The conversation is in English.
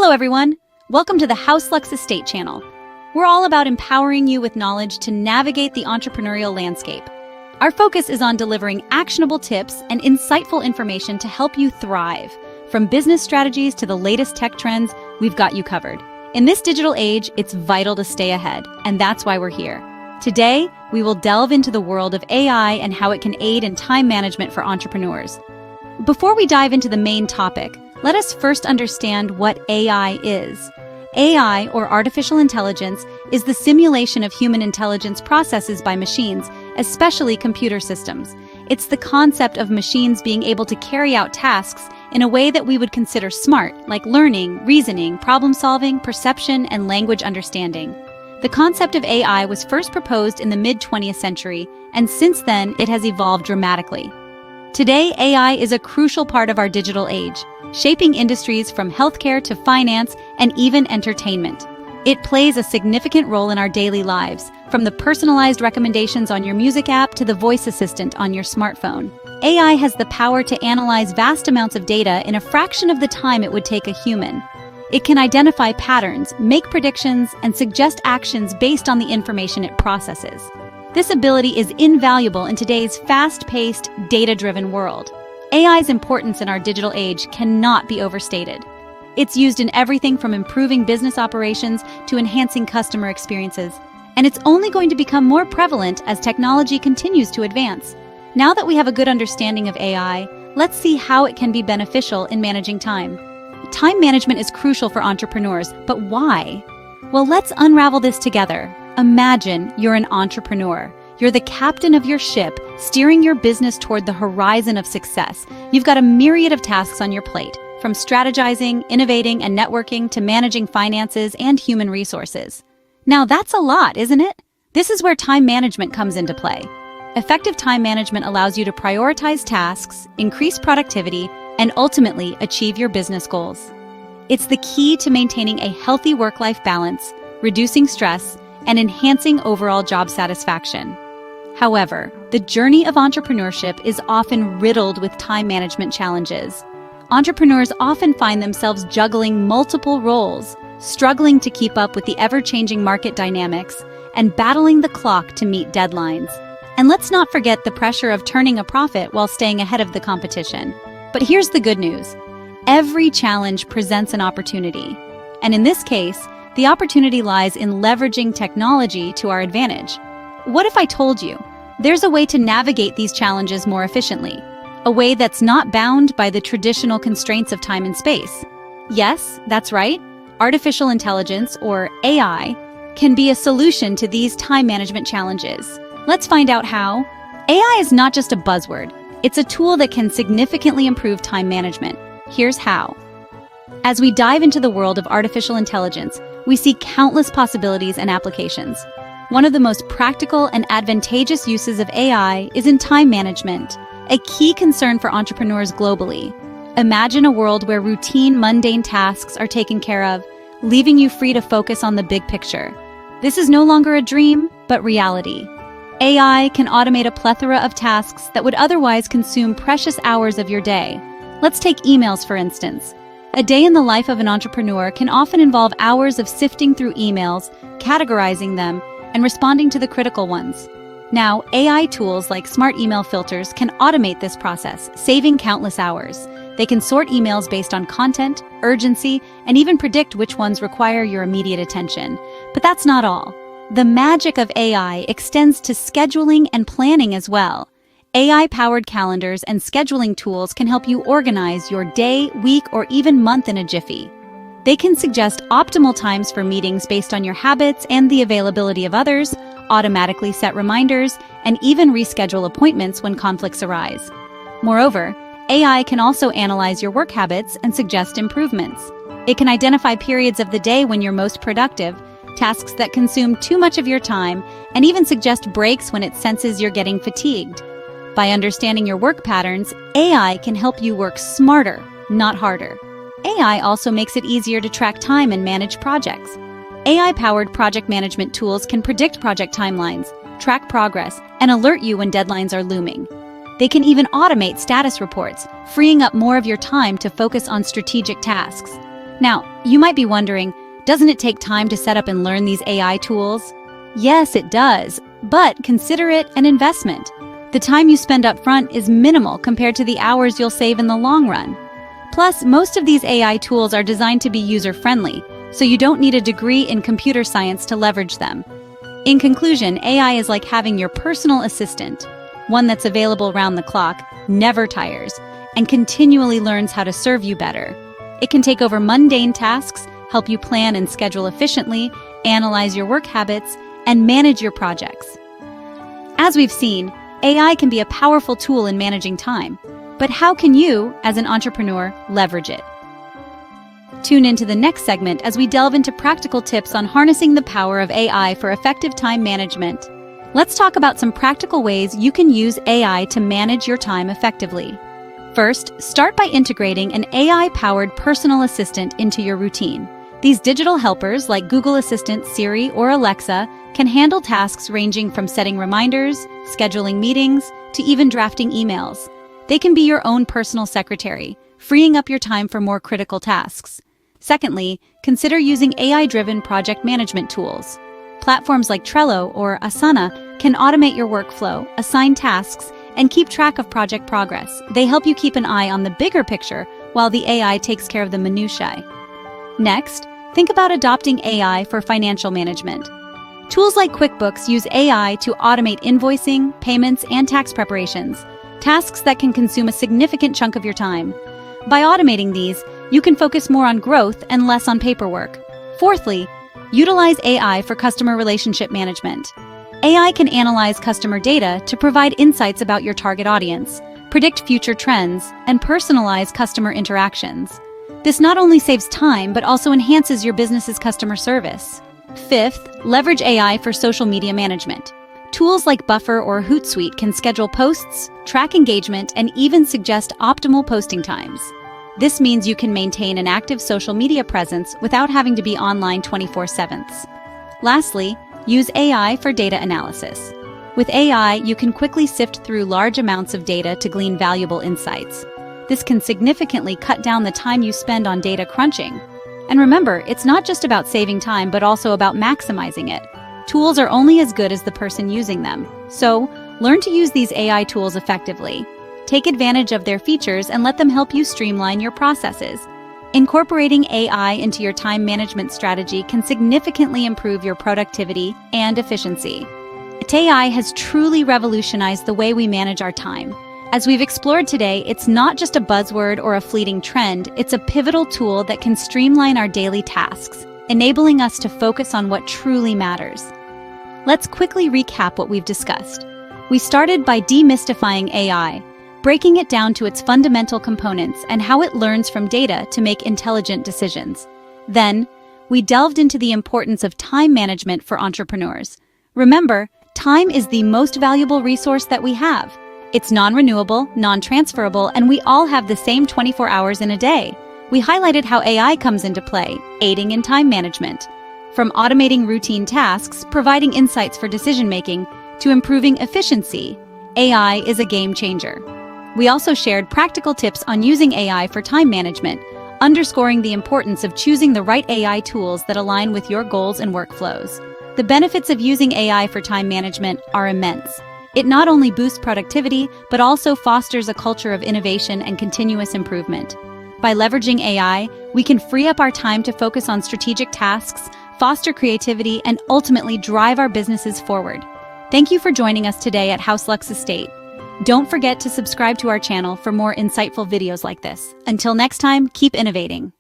Hello everyone! Welcome to the 𝗪𝗪𝗲 Estate channel. We're all about empowering you with knowledge to navigate the entrepreneurial landscape. Our focus is on delivering actionable tips and insightful information to help you thrive. From business strategies to the latest tech trends, we've got you covered. In this digital age, it's vital to stay ahead, and that's why we're here. Today, we will delve into the world of AI and how it can aid in time management for entrepreneurs. Before we dive into the main topic, let us first understand what AI is. AI, or artificial intelligence, is the simulation of human intelligence processes by machines, especially computer systems. It's the concept of machines being able to carry out tasks in a way that we would consider smart, like learning, reasoning, problem-solving, perception, and language understanding. The concept of AI was first proposed in the mid-20th century, and since then it has evolved dramatically. Today, AI is a crucial part of our digital age, shaping industries from healthcare to finance and even entertainment. It plays a significant role in our daily lives, from the personalized recommendations on your music app to the voice assistant on your smartphone. AI has the power to analyze vast amounts of data in a fraction of the time it would take a human. It can identify patterns, make predictions, and suggest actions based on the information it processes. This ability is invaluable in today's fast-paced, data-driven world. AI's importance in our digital age cannot be overstated. It's used in everything from improving business operations to enhancing customer experiences, and it's only going to become more prevalent as technology continues to advance. Now that we have a good understanding of AI, let's see how it can be beneficial in managing time. Time management is crucial for entrepreneurs, but why? Well, let's unravel this together. Imagine you're an entrepreneur. You're the captain of your ship, steering your business toward the horizon of success. You've got a myriad of tasks on your plate, from strategizing, innovating, and networking to managing finances and human resources. Now that's a lot, isn't it? This is where time management comes into play. Effective time management allows you to prioritize tasks, increase productivity, and ultimately achieve your business goals. It's the key to maintaining a healthy work-life balance, reducing stress, and enhancing overall job satisfaction. However, the journey of entrepreneurship is often riddled with time management challenges. Entrepreneurs often find themselves juggling multiple roles, struggling to keep up with the ever-changing market dynamics, and battling the clock to meet deadlines. And let's not forget the pressure of turning a profit while staying ahead of the competition. But here's the good news. Every challenge presents an opportunity. And in this case, the opportunity lies in leveraging technology to our advantage. What if I told you there's a way to navigate these challenges more efficiently? A way that's not bound by the traditional constraints of time and space? Yes, that's right. Artificial intelligence, or AI, can be a solution to these time management challenges. Let's find out how. AI is not just a buzzword. It's a tool that can significantly improve time management. Here's how. As we dive into the world of artificial intelligence, we see countless possibilities and applications. One of the most practical and advantageous uses of AI is in time management, a key concern for entrepreneurs globally. Imagine a world where routine, mundane tasks are taken care of, leaving you free to focus on the big picture. This is no longer a dream, but reality. AI can automate a plethora of tasks that would otherwise consume precious hours of your day. Let's take emails, for instance. A day in the life of an entrepreneur can often involve hours of sifting through emails, categorizing them, and responding to the critical ones. Now, AI tools like smart email filters can automate this process, saving countless hours. They can sort emails based on content, urgency, and even predict which ones require your immediate attention. But that's not all. The magic of AI extends to scheduling and planning as well. AI-powered calendars and scheduling tools can help you organize your day, week, or even month in a jiffy. They can suggest optimal times for meetings based on your habits and the availability of others, automatically set reminders, and even reschedule appointments when conflicts arise. Moreover, AI can also analyze your work habits and suggest improvements. It can identify periods of the day when you're most productive, tasks that consume too much of your time, and even suggest breaks when it senses you're getting fatigued. By understanding your work patterns, AI can help you work smarter, not harder. AI also makes it easier to track time and manage projects. AI-powered project management tools can predict project timelines, track progress, and alert you when deadlines are looming. They can even automate status reports, freeing up more of your time to focus on strategic tasks. Now, you might be wondering, doesn't it take time to set up and learn these AI tools? Yes, it does, but consider it an investment. The time you spend up front is minimal compared to the hours you'll save in the long run. Plus, most of these AI tools are designed to be user-friendly, so you don't need a degree in computer science to leverage them. In conclusion, AI is like having your personal assistant, one that's available round the clock, never tires, and continually learns how to serve you better. It can take over mundane tasks, help you plan and schedule efficiently, analyze your work habits, and manage your projects. As we've seen, AI can be a powerful tool in managing time, but how can you, as an entrepreneur, leverage it? Tune into the next segment as we delve into practical tips on harnessing the power of AI for effective time management. Let's talk about some practical ways you can use AI to manage your time effectively. First, start by integrating an AI-powered personal assistant into your routine. These digital helpers like Google Assistant, Siri, or Alexa can handle tasks ranging from setting reminders, scheduling meetings, to even drafting emails. They can be your own personal secretary, freeing up your time for more critical tasks. Secondly, consider using AI-driven project management tools. Platforms like Trello or Asana can automate your workflow, assign tasks, and keep track of project progress. They help you keep an eye on the bigger picture while the AI takes care of the minutiae. Next, think about adopting AI for financial management. Tools like QuickBooks use AI to automate invoicing, payments, and tax preparations, tasks that can consume a significant chunk of your time. By automating these, you can focus more on growth and less on paperwork. Fourthly, utilize AI for customer relationship management. AI can analyze customer data to provide insights about your target audience, predict future trends, and personalize customer interactions. This not only saves time, but also enhances your business's customer service. Fifth, leverage AI for social media management. Tools like Buffer or Hootsuite can schedule posts, track engagement, and even suggest optimal posting times. This means you can maintain an active social media presence without having to be online 24/7. Lastly, use AI for data analysis. With AI, you can quickly sift through large amounts of data to glean valuable insights. This can significantly cut down the time you spend on data crunching. And remember, it's not just about saving time, but also about maximizing it. Tools are only as good as the person using them. So, learn to use these AI tools effectively. Take advantage of their features and let them help you streamline your processes. Incorporating AI into your time management strategy can significantly improve your productivity and efficiency. AI has truly revolutionized the way we manage our time. As we've explored today, it's not just a buzzword or a fleeting trend, it's a pivotal tool that can streamline our daily tasks, enabling us to focus on what truly matters. Let's quickly recap what we've discussed. We started by demystifying AI, breaking it down to its fundamental components and how it learns from data to make intelligent decisions. Then, we delved into the importance of time management for entrepreneurs. Remember, time is the most valuable resource that we have. It's non-renewable, non-transferable, and we all have the same 24 hours in a day. We highlighted how AI comes into play, aiding in time management. From automating routine tasks, providing insights for decision-making, to improving efficiency, AI is a game changer. We also shared practical tips on using AI for time management, underscoring the importance of choosing the right AI tools that align with your goals and workflows. The benefits of using AI for time management are immense. It not only boosts productivity, but also fosters a culture of innovation and continuous improvement. By leveraging AI, we can free up our time to focus on strategic tasks, foster creativity, and ultimately drive our businesses forward. Thank you for joining us today at 𝗺cie h''𝗁𝗏. Don't forget to subscribe to our channel for more insightful videos like this. Until next time, keep innovating.